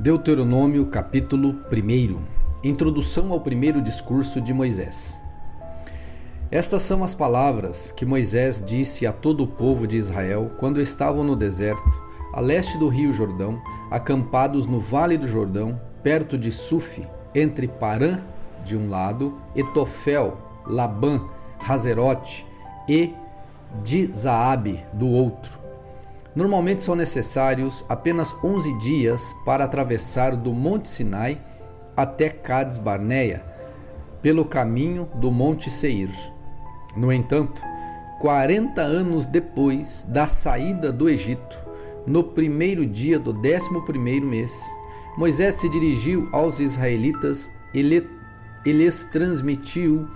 Deuteronômio capítulo 1. Introdução ao primeiro discurso de Moisés. Estas são as palavras que Moisés disse a todo o povo de Israel quando estavam no deserto, a leste do rio Jordão, acampados no vale do Jordão, perto de Sufi, entre Parã de um lado, Etofel, Labã, Hazerote e Dizaabe do outro. Normalmente são necessários apenas 11 dias para atravessar do Monte Sinai até Cades Barneia, pelo caminho do Monte Seir. No entanto, 40 anos depois da saída do Egito, no primeiro dia do 11º mês, Moisés se dirigiu aos israelitas e lhes transmitiu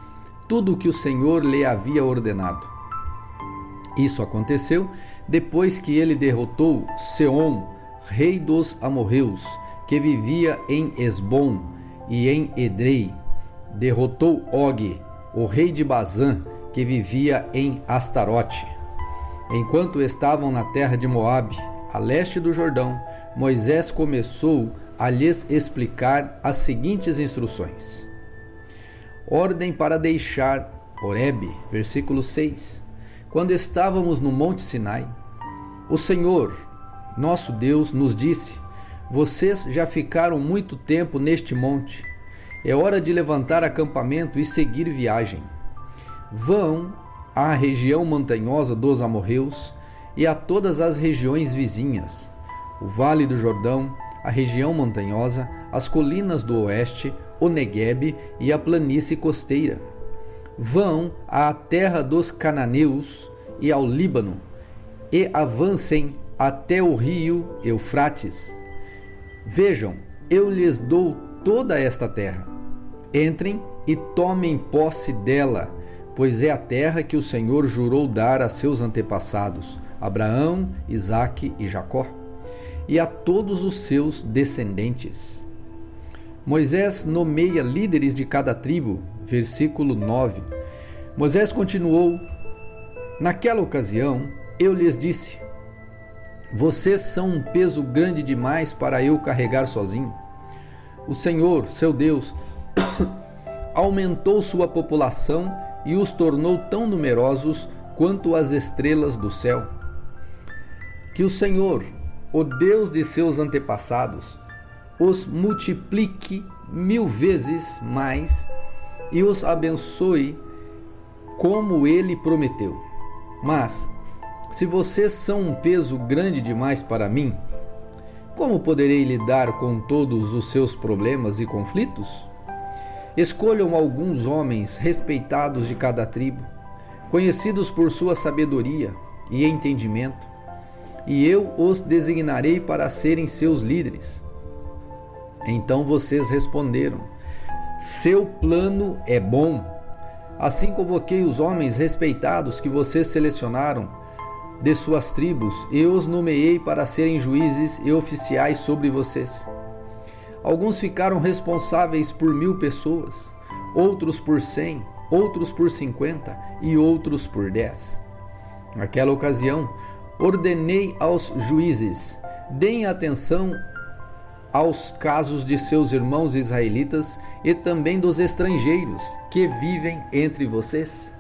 tudo o que o Senhor lhe havia ordenado. Isso aconteceu depois que ele derrotou Seom, rei dos amorreus, que vivia em Esbom e em Edrei. Derrotou Og, o rei de Bazã, que vivia em Astarote. Enquanto estavam na terra de Moabe, a leste do Jordão, Moisés começou a lhes explicar as seguintes instruções. Ordem para deixar Horebe, versículo 6. Quando estávamos no Monte Sinai, o Senhor, nosso Deus, nos disse: vocês já ficaram muito tempo neste monte. É hora de levantar acampamento e seguir viagem. Vão à região montanhosa dos amorreus e a todas as regiões vizinhas, o Vale do Jordão, a região montanhosa, as colinas do oeste, o Neguebe e a planície costeira. Vão à terra dos cananeus e ao Líbano, e avancem até o rio Eufrates. Vejam, eu lhes dou toda esta terra. Entrem e tomem posse dela, pois é a terra que o Senhor jurou dar a seus antepassados, Abraão, Isaque e Jacó, e a todos os seus descendentes. Moisés nomeia líderes de cada tribo, versículo 9. Moisés continuou: naquela ocasião, eu lhes disse: vocês são um peso grande demais para eu carregar sozinho. O Senhor, seu Deus, aumentou sua população e os tornou tão numerosos quanto as estrelas do céu. Que o Senhor, o Deus de seus antepassados, os multiplique 1000 vezes mais e os abençoe como ele prometeu. Mas, se vocês são um peso grande demais para mim, como poderei lidar com todos os seus problemas e conflitos? Escolham alguns homens respeitados de cada tribo, conhecidos por sua sabedoria e entendimento, e eu os designarei para serem seus líderes. Então vocês responderam: seu plano é bom. Assim convoquei os homens respeitados que vocês selecionaram de suas tribos e os nomeei para serem juízes e oficiais sobre vocês. Alguns ficaram responsáveis por 1000 pessoas, outros por 100, outros por 50 e outros por 10. Naquela ocasião, ordenei aos juízes: deem atenção aos casos de seus irmãos israelitas e também dos estrangeiros que vivem entre vocês.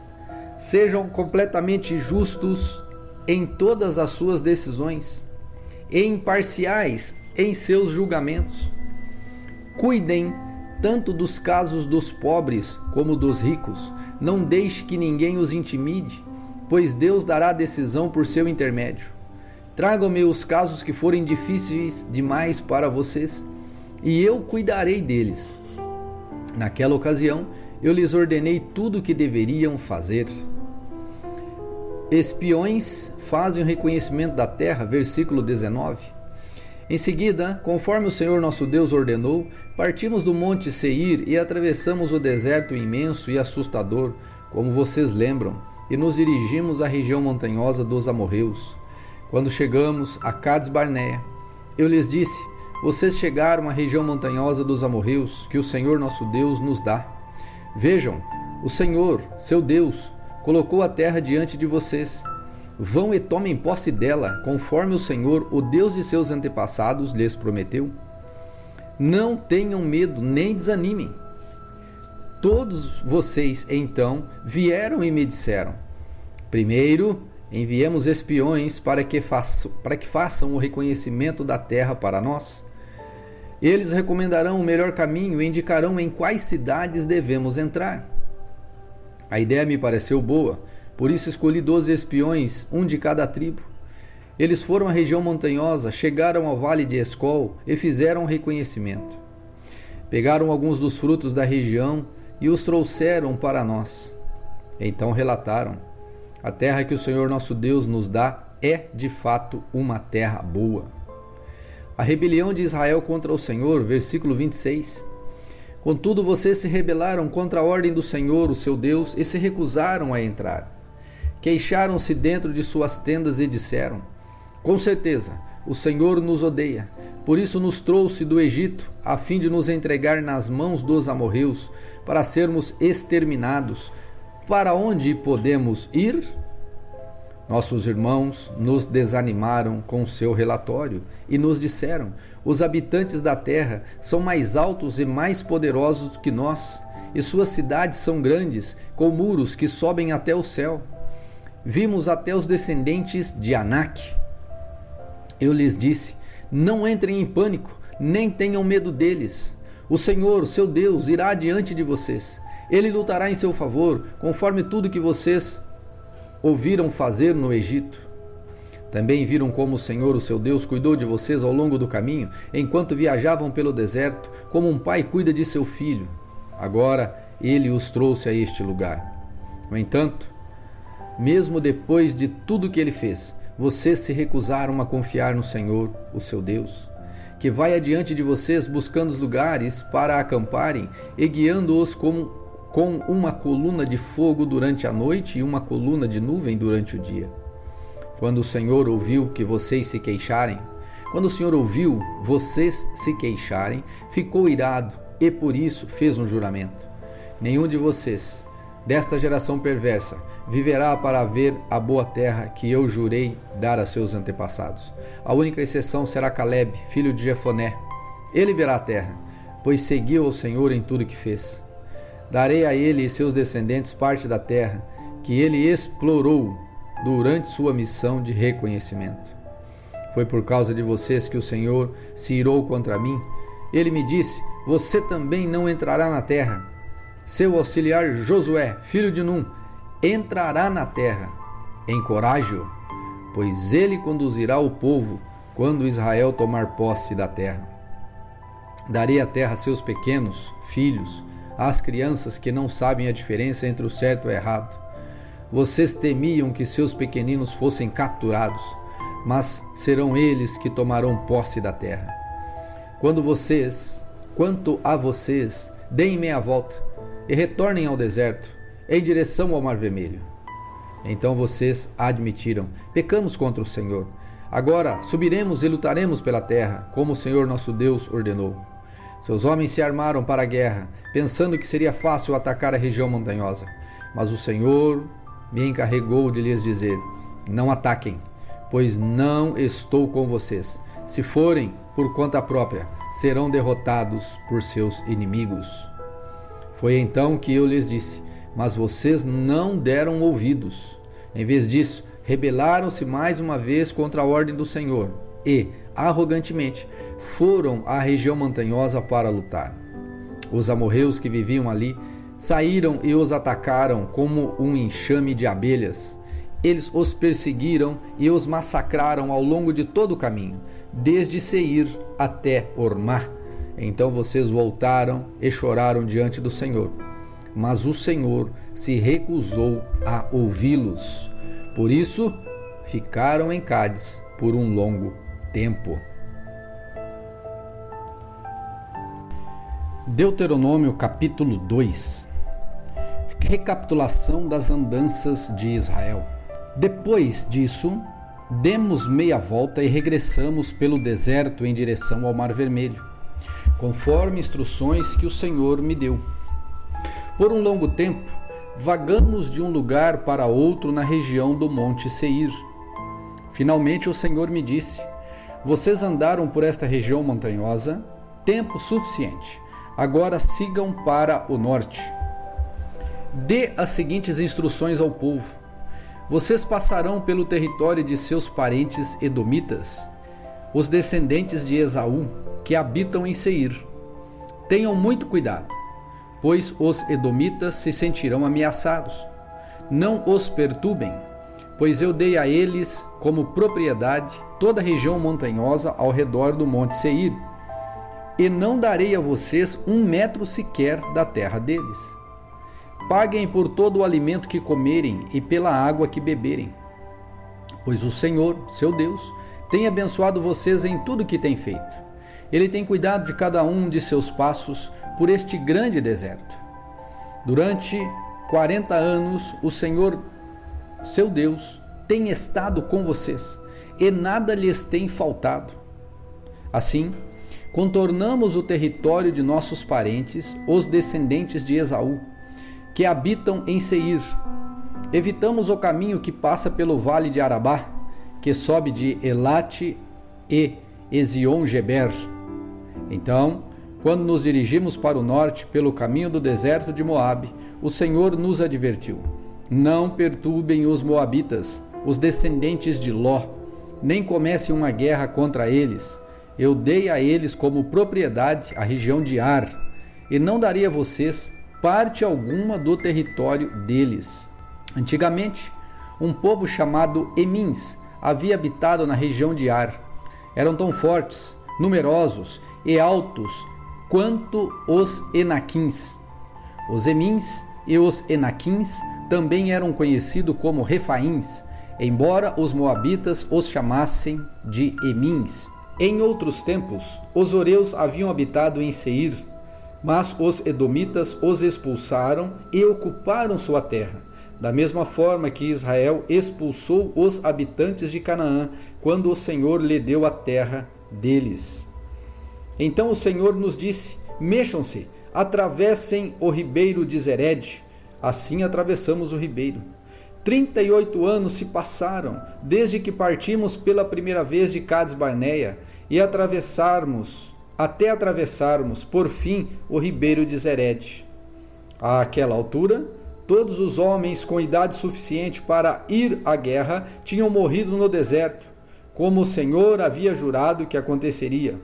Sejam completamente justos em todas as suas decisões e imparciais em seus julgamentos. Cuidem tanto dos casos dos pobres como dos ricos. Não deixe que ninguém os intimide, pois Deus dará a decisão por seu intermédio. Tragam-me os casos que forem difíceis demais para vocês, e eu cuidarei deles. Naquela ocasião, eu lhes ordenei tudo o que deveriam fazer. Espiões fazem o reconhecimento da terra, versículo 19. Em seguida, conforme o Senhor nosso Deus ordenou, partimos do Monte Seir e atravessamos o deserto imenso e assustador, como vocês lembram, e nos dirigimos à região montanhosa dos amorreus. Quando chegamos a Cades Barneia, eu lhes disse: vocês chegaram à região montanhosa dos amorreus, que o Senhor nosso Deus nos dá. Vejam, o Senhor, seu Deus, colocou a terra diante de vocês. Vão e tomem posse dela, conforme o Senhor, o Deus de seus antepassados, lhes prometeu. Não tenham medo, nem desanimem. Todos vocês, então, vieram e me disseram: primeiro, enviemos espiões para que façam o reconhecimento da terra para nós. Eles recomendarão o melhor caminho e indicarão em quais cidades devemos entrar. A ideia me pareceu boa, por isso escolhi 12 espiões, um de cada tribo. Eles foram à região montanhosa, chegaram ao vale de Escol e fizeram o reconhecimento. Pegaram alguns dos frutos da região e os trouxeram para nós. Então relataram: a terra que o Senhor nosso Deus nos dá é de fato uma terra boa. A rebelião de Israel contra o Senhor, versículo 26. Contudo, vocês se rebelaram contra a ordem do Senhor, o seu Deus, e se recusaram a entrar. Queixaram-se dentro de suas tendas e disseram: com certeza, o Senhor nos odeia, por isso nos trouxe do Egito, a fim de nos entregar nas mãos dos amorreus, para sermos exterminados. Para onde podemos ir? Nossos irmãos nos desanimaram com seu relatório e nos disseram: os habitantes da terra são mais altos e mais poderosos do que nós, e suas cidades são grandes, com muros que sobem até o céu. Vimos até os descendentes de Anak. Eu lhes disse: não entrem em pânico, nem tenham medo deles. O Senhor, seu Deus, irá adiante de vocês. Ele lutará em seu favor, conforme tudo que vocês ouviram fazer no Egito. Também viram como o Senhor, o seu Deus, cuidou de vocês ao longo do caminho, enquanto viajavam pelo deserto, como um pai cuida de seu filho. Agora ele os trouxe a este lugar. No entanto, mesmo depois de tudo que ele fez, vocês se recusaram a confiar no Senhor, o seu Deus, que vai adiante de vocês buscando os lugares para acamparem e guiando-os com uma coluna de fogo durante a noite e uma coluna de nuvem durante o dia. Quando o Senhor ouviu vocês se queixarem, ficou irado e por isso fez um juramento: nenhum de vocês, desta geração perversa, viverá para ver a boa terra que eu jurei dar a seus antepassados. A única exceção será Caleb, filho de Jefoné. Ele verá a terra, pois seguiu ao Senhor em tudo que fez. Darei a ele e seus descendentes parte da terra que ele explorou durante sua missão de reconhecimento. Foi por causa de vocês que o Senhor se irou contra mim. Ele me disse: você também não entrará na terra. Seu auxiliar Josué, filho de Num, entrará na terra. Encoraje-o, pois ele conduzirá o povo quando Israel tomar posse da terra. Darei a terra a seus pequenos filhos, às crianças que não sabem a diferença entre o certo e o errado. Vocês temiam que seus pequeninos fossem capturados, mas serão eles que tomarão posse da terra. Quanto a vocês, deem meia volta e retornem ao deserto, em direção ao Mar Vermelho. Então vocês admitiram: pecamos contra o Senhor. Agora subiremos e lutaremos pela terra, como o Senhor nosso Deus ordenou. Seus homens se armaram para a guerra, pensando que seria fácil atacar a região montanhosa. Mas o Senhor me encarregou de lhes dizer: não ataquem, pois não estou com vocês. Se forem por conta própria, serão derrotados por seus inimigos. Foi então que eu lhes disse: mas vocês não deram ouvidos. Em vez disso, rebelaram-se mais uma vez contra a ordem do Senhor e, arrogantemente, foram à região montanhosa para lutar. Os amorreus que viviam ali saíram e os atacaram como um enxame de abelhas. Eles os perseguiram e os massacraram ao longo de todo o caminho, desde Seir até Ormá. Então vocês voltaram e choraram diante do Senhor. Mas o Senhor se recusou a ouvi-los. Por isso, ficaram em Cádiz por um longo tempo. Deuteronômio capítulo 2. Recapitulação das andanças de Israel. Depois disso, demos meia volta e regressamos pelo deserto em direção ao Mar Vermelho, conforme instruções que o Senhor me deu. Por um longo tempo, vagamos de um lugar para outro na região do Monte Seir. Finalmente o Senhor me disse: vocês andaram por esta região montanhosa tempo suficiente. Agora sigam para o norte. Dê as seguintes instruções ao povo: vocês passarão pelo território de seus parentes edomitas, os descendentes de Esaú, que habitam em Seir. Tenham muito cuidado, pois os edomitas se sentirão ameaçados. Não os perturbem, pois eu dei a eles como propriedade toda a região montanhosa ao redor do monte Seir, e não darei a vocês 1 metro sequer da terra deles. Paguem por todo o alimento que comerem e pela água que beberem, pois o Senhor, seu Deus, tem abençoado vocês em tudo que tem feito. Ele tem cuidado de cada um de seus passos por este grande deserto. Durante 40 anos, o Senhor, seu Deus, tem estado com vocês e nada lhes tem faltado. Assim, contornamos o território de nossos parentes, os descendentes de Esaú, que habitam em Seir. Evitamos o caminho que passa pelo vale de Arabá, que sobe de Elate e Ezion-Geber. Então, quando nos dirigimos para o norte, pelo caminho do deserto de Moabe, o Senhor nos advertiu: não perturbem os moabitas, os descendentes de Ló, nem comecem uma guerra contra eles. Eu dei a eles como propriedade a região de Ar, e não darei a vocês parte alguma do território deles. Antigamente, um povo chamado Emins havia habitado na região de Ar. Eram tão fortes, numerosos e altos quanto os Enaquins. Os Emins e os Enaquins também eram conhecidos como Refaíns, embora os moabitas os chamassem de Emins. Em outros tempos, os horeus haviam habitado em Seir, mas os edomitas os expulsaram e ocuparam sua terra, da mesma forma que Israel expulsou os habitantes de Canaã, quando o Senhor lhe deu a terra deles. Então o Senhor nos disse: mexam-se, atravessem o ribeiro de Zered. Assim atravessamos o ribeiro. 38 anos se passaram desde que partimos pela primeira vez de Cades-Barneia e até atravessarmos, por fim, o ribeiro de Zered. Àquela altura, todos os homens com idade suficiente para ir à guerra tinham morrido no deserto, como o Senhor havia jurado que aconteceria.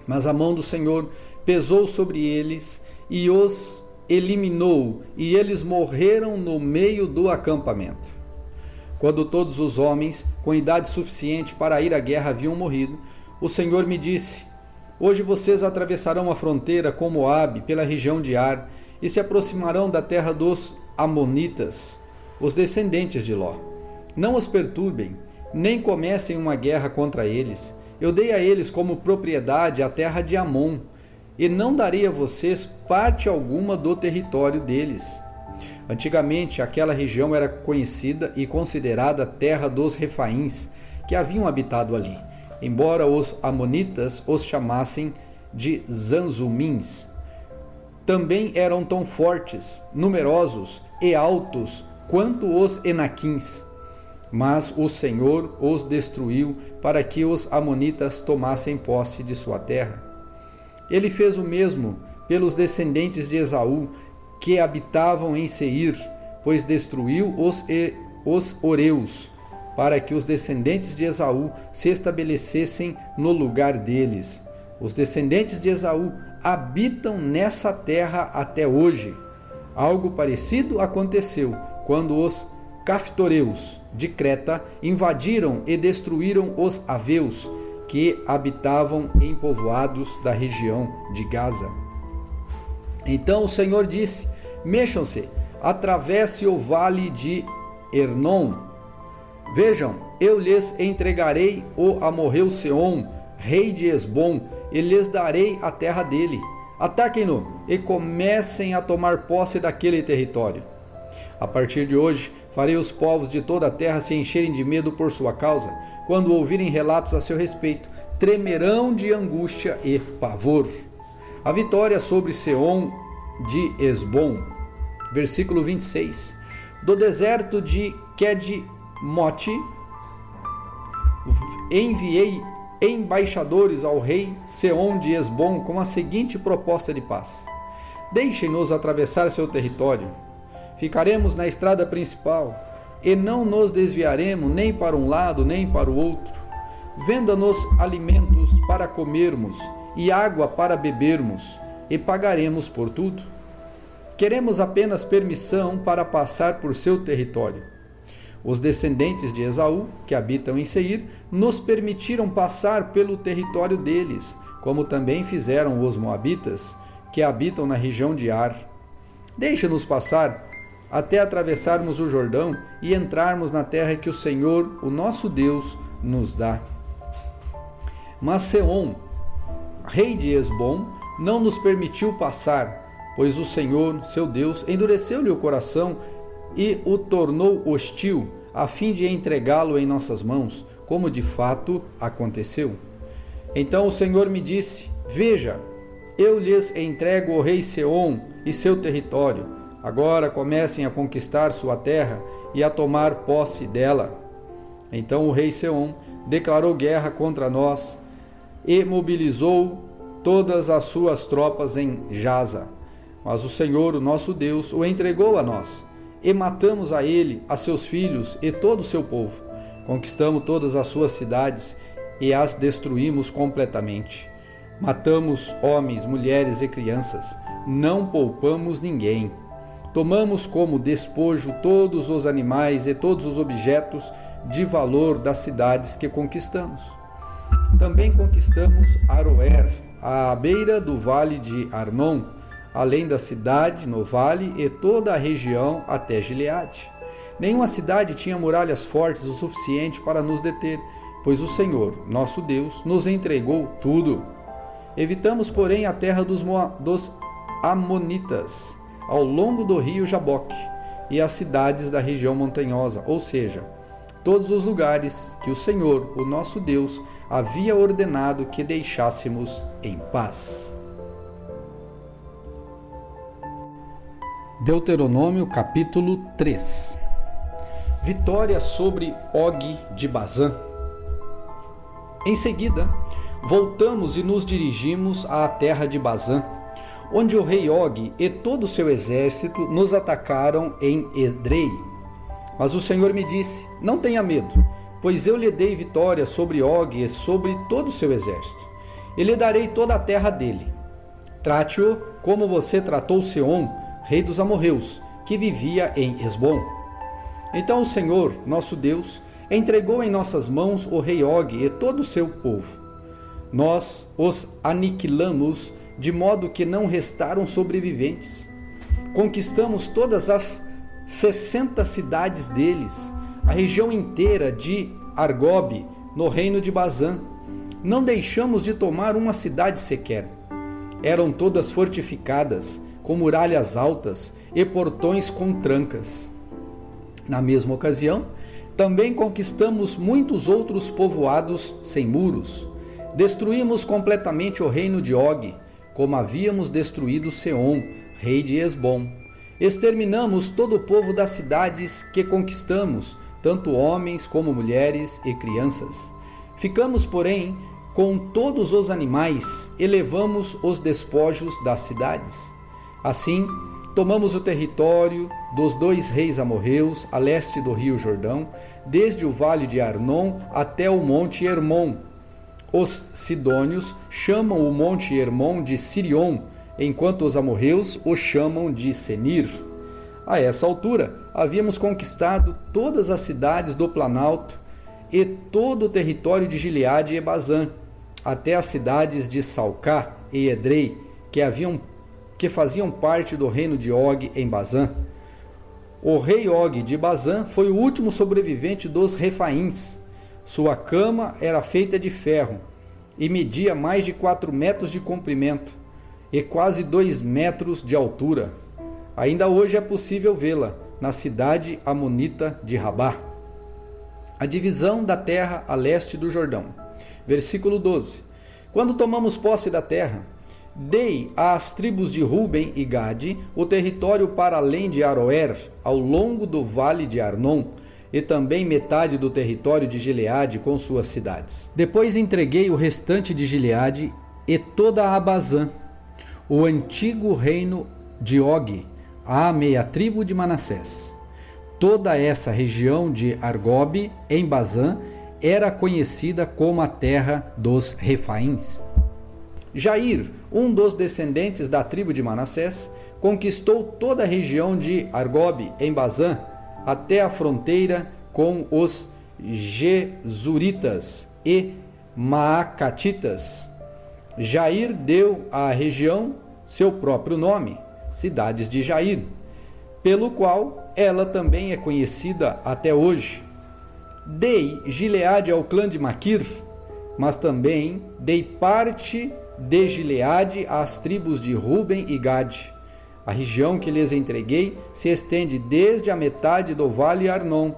Mas a mão do Senhor pesou sobre eles e os eliminou, e eles morreram no meio do acampamento. Quando todos os homens com idade suficiente para ir à guerra haviam morrido, o Senhor me disse: hoje vocês atravessarão a fronteira com Moabe pela região de Ar e se aproximarão da terra dos Amonitas, os descendentes de Ló. Não os perturbem, nem comecem uma guerra contra eles. Eu dei a eles como propriedade a terra de Amon, e não darei a vocês parte alguma do território deles. Antigamente, aquela região era conhecida e considerada terra dos Refaíns, que haviam habitado ali, embora os amonitas os chamassem de Zanzumins. Também eram tão fortes, numerosos e altos quanto os Enaquins. Mas o Senhor os destruiu para que os amonitas tomassem posse de sua terra. Ele fez o mesmo pelos descendentes de Esaú, que habitavam em Seir, pois destruiu os horeus, para que os descendentes de Esaú se estabelecessem no lugar deles. Os descendentes de Esaú habitam nessa terra até hoje. Algo parecido aconteceu quando os caftoreus de Creta invadiram e destruíram os aveus, que habitavam em povoados da região de Gaza. Então o Senhor disse: mexam-se, atravesse o vale de Hernon. Vejam, eu lhes entregarei o amorreu Seom, rei de Esbom, e lhes darei a terra dele. Ataquem-no e comecem a tomar posse daquele território. A partir de hoje, farei os povos de toda a terra se encherem de medo por sua causa. Quando ouvirem relatos a seu respeito, tremerão de angústia e pavor. A vitória sobre Seom de Esbom. Versículo 26. Do deserto de Quedmote enviei embaixadores ao rei Seom de Hesbom com a seguinte proposta de paz: deixem-nos atravessar seu território. Ficaremos na estrada principal e não nos desviaremos nem para um lado nem para o outro. Venda-nos alimentos para comermos e água para bebermos, e pagaremos por tudo. Queremos apenas permissão para passar por seu território. Os descendentes de Esaú, que habitam em Seir, nos permitiram passar pelo território deles, como também fizeram os moabitas, que habitam na região de Ar. Deixa-nos passar até atravessarmos o Jordão e entrarmos na terra que o Senhor, o nosso Deus, nos dá. Mas Seom, rei de Hesbom, não nos permitiu passar, pois o Senhor, seu Deus, endureceu-lhe o coração e o tornou hostil, a fim de entregá-lo em nossas mãos, como de fato aconteceu. Então o Senhor me disse: veja, eu lhes entrego o rei Seom e seu território. Agora comecem a conquistar sua terra e a tomar posse dela. Então o rei Seom declarou guerra contra nós e mobilizou todas as suas tropas em Jaza. Mas o Senhor, o nosso Deus, o entregou a nós, e matamos a ele, a seus filhos e todo o seu povo. Conquistamos todas as suas cidades e as destruímos completamente. Matamos homens, mulheres e crianças, não poupamos ninguém. Tomamos como despojo todos os animais e todos os objetos de valor das cidades que conquistamos. Também conquistamos Aroer, à beira do vale de Arnon, além da cidade no vale e toda a região até Gileade. Nenhuma cidade tinha muralhas fortes o suficiente para nos deter, pois o Senhor, nosso Deus, nos entregou tudo. Evitamos, porém, a terra dos Amonitas, ao longo do rio Jaboque, e as cidades da região montanhosa, ou seja, todos os lugares que o Senhor, o nosso Deus, havia ordenado que deixássemos em paz. Deuteronômio capítulo 3. Vitória sobre Og de Bazã. Em seguida, voltamos e nos dirigimos à terra de Bazã, onde o rei Og e todo o seu exército nos atacaram em Edrei. Mas o Senhor me disse: não tenha medo, pois eu lhe dei vitória sobre Og e sobre todo o seu exército. E lhe darei toda a terra dele. Trate-o como você tratou Seom, rei dos amorreus, que vivia em Hesbom. Então o Senhor, nosso Deus, entregou em nossas mãos o rei Og e todo o seu povo. Nós os aniquilamos, de modo que não restaram sobreviventes. Conquistamos todas as 60 cidades deles, a região inteira de Argob, no reino de Bazã. Não deixamos de tomar uma cidade sequer. Eram todas fortificadas, com muralhas altas e portões com trancas. Na mesma ocasião, também conquistamos muitos outros povoados sem muros. Destruímos completamente o reino de Og, como havíamos destruído Seom, rei de Hesbom. Exterminamos todo o povo das cidades que conquistamos, tanto homens como mulheres e crianças. Ficamos, porém, com todos os animais e levamos os despojos das cidades. Assim, tomamos o território dos 2 reis amorreus a leste do rio Jordão, desde o vale de Arnon até o monte Hermon. Os sidônios chamam o monte Hermon de Sirion, enquanto os amorreus o chamam de Senir. A essa altura, havíamos conquistado todas as cidades do Planalto e todo o território de Gileade e Bazã, até as cidades de Salcá e Edrei, que faziam parte do reino de Og em Bazã. O rei Og de Bazã foi o último sobrevivente dos Refaíns. Sua cama era feita de ferro e media mais de 4 metros de comprimento e quase 2 metros de altura. Ainda hoje é possível vê-la na cidade amonita de Rabá. A divisão da terra a leste do Jordão. Versículo 12. Quando tomamos posse da terra, dei às tribos de Ruben e Gade o território para além de Aroer, ao longo do vale de Arnon, e também metade do território de Gileade com suas cidades. Depois entreguei o restante de Gileade e toda a Bazã, o antigo reino de Og, à meia tribo de Manassés. Toda essa região de Argobe, em Bazã, era conhecida como a terra dos Refaíns. Jair, um dos descendentes da tribo de Manassés, conquistou toda a região de Argobe, em Bazã, até a fronteira com os Gesuritas e Maacatitas. Jair deu à região seu próprio nome, Cidades de Jair, pelo qual ela também é conhecida até hoje. Dei Gileade ao clã de Maquir, mas também dei parte de Gileade às tribos de Ruben e Gade. A região que lhes entreguei se estende desde a metade do vale Arnon,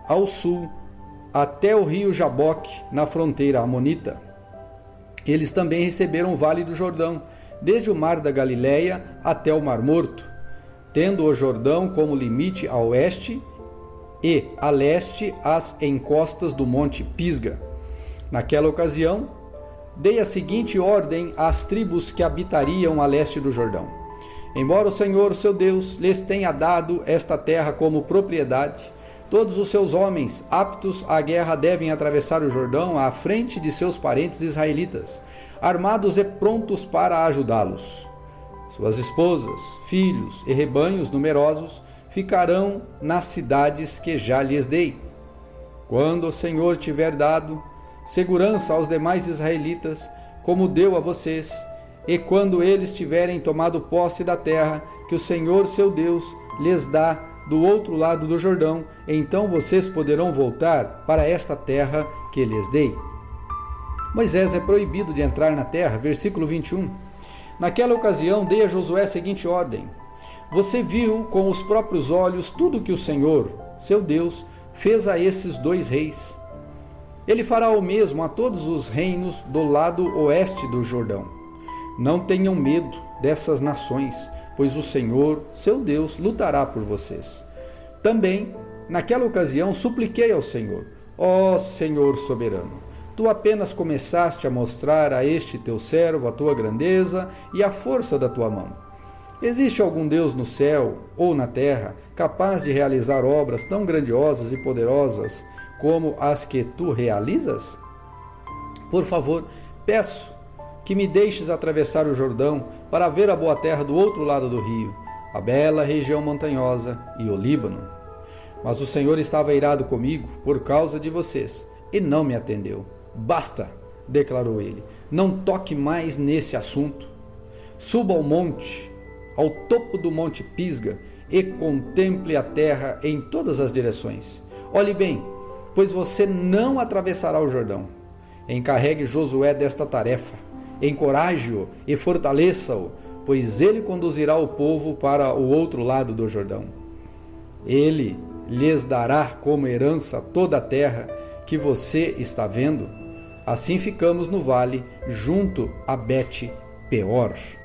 ao sul, até o rio Jaboque, na fronteira amonita. Eles também receberam o vale do Jordão, desde o mar da Galileia até o Mar Morto, tendo o Jordão como limite a oeste e a leste as encostas do monte Pisga. Naquela ocasião, dei a seguinte ordem às tribos que habitariam a leste do Jordão. Embora o Senhor, seu Deus, lhes tenha dado esta terra como propriedade, todos os seus homens aptos à guerra devem atravessar o Jordão à frente de seus parentes israelitas, armados e prontos para ajudá-los. Suas esposas, filhos e rebanhos numerosos ficarão nas cidades que já lhes dei. Quando o Senhor tiver dado segurança aos demais israelitas, como deu a vocês, e quando eles tiverem tomado posse da terra que o Senhor, seu Deus, lhes dá do outro lado do Jordão, então vocês poderão voltar para esta terra que lhes dei. Moisés é proibido de entrar na terra, versículo 21. Naquela ocasião dei a Josué a seguinte ordem: você viu com os próprios olhos tudo que o Senhor, seu Deus, fez a esses dois reis. Ele fará o mesmo a todos os reinos do lado oeste do Jordão. Não tenham medo dessas nações, pois o Senhor, seu Deus, lutará por vocês. Também, naquela ocasião, supliquei ao Senhor: ó Senhor soberano, tu apenas começaste a mostrar a este teu servo a tua grandeza e a força da tua mão. Existe algum Deus no céu ou na terra capaz de realizar obras tão grandiosas e poderosas como as que tu realizas? Por favor, peço que me deixes atravessar o Jordão para ver a boa terra do outro lado do rio, a bela região montanhosa e o Líbano. Mas o Senhor estava irado comigo por causa de vocês e não me atendeu. Basta, declarou ele, não toque mais nesse assunto. Suba ao monte, ao topo do monte Pisga, e contemple a terra em todas as direções. Olhe bem, pois você não atravessará o Jordão. Encarregue Josué desta tarefa. Encoraje-o e fortaleça-o, pois ele conduzirá o povo para o outro lado do Jordão. Ele lhes dará como herança toda a terra que você está vendo. Assim ficamos no vale, junto a Bet-peor.